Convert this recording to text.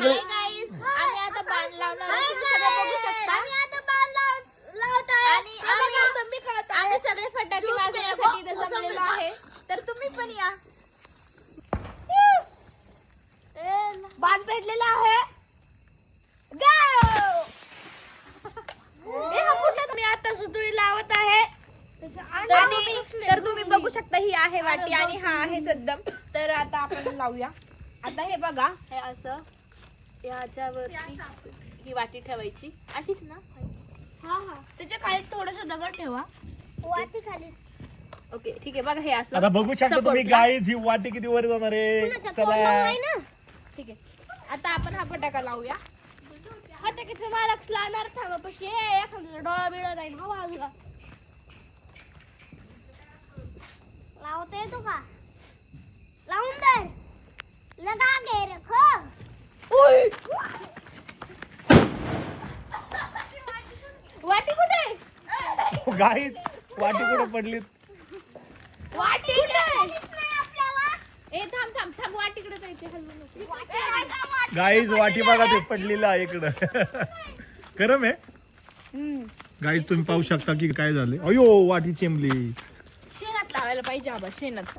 सगळे आम्ही आता बाण लावणार आहे. तुम्ही सगळे बघू शकता. आणि आम्ही सगळे फटाके वाजवण्यासाठी इथे जमलेलो आहे. तर तुम्ही पण या. बाण पेटलेला आहे. मी आता सुतळी लावत आहे. तर तुम्ही बघू शकता ही आहे वाटी आणि हा आहे सद्दम. तर आता आपण लावूया. आता हे बघा, हे असं याच्यावरती ही वाटी ठेवायची अशीच ना. हा त्याच्या खाली थोडस दगड ठेवा. वाटी खाली. ओके ठीक आहे. बघा हे असं आता बघू शकता तुम्ही support ला. गाईज ही वाटी किती वर जाणार आहे. चला ठीक आहे. आता आपण हा फटाका लावूया. फटाक्याचं मालक लावणार थांबा पशी एखादा डोळा बिळा जाईल हा बाजूला. लावता येतो का? लावून दे. लगा घे रे खो. वाटी कुठे? गाईज वाटी कुठे पडली. वाटी कुठे? ए थांब थांब थांब. वाटीकडे जायचे. हलवू नको. गाईज वाटी बघा ते पडलेलं आहे इकडं. गरम आहे गाईज. तुम्ही पाहू शकता की काय झाले. अयो वाटी चेंबली. शेणात लावायला पाहिजे आबा. शेणात.